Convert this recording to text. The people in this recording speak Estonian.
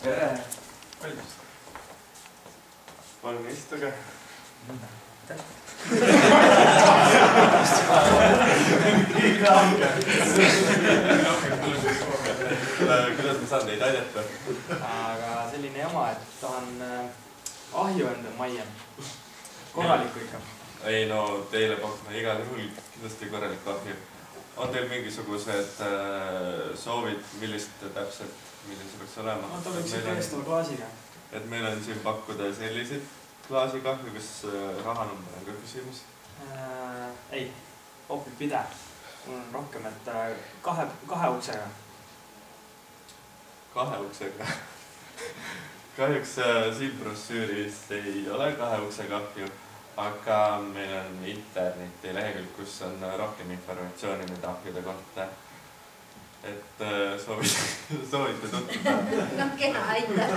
tere! Valmis. Palun istuge. Kuidas ma saan teid aidata? Aga selline jama, et tahan ahju endal majja. Korralikku ikka. Ei no, teile pakume igal juhul kindlasti korralikku ahju. On teil mingisugused soovid, millist täpselt, millise peaks olema? Ma tuleksin tõestava klaasiga. Et meil on siin pakkuda selliseid klaasikahju, kas rahanumber on ka küsimus? Ei, hoopis pide. Mul on rohkem, et kahe uksega. Kahe uksega? Kahjuks siin brossüüris ei ole kahe uksega ahju, aga meil on interneti lehekülg, kus on rohkem informatsiooni nende ahjude kohta. Et soovite tutvuda. No kena, aitäh!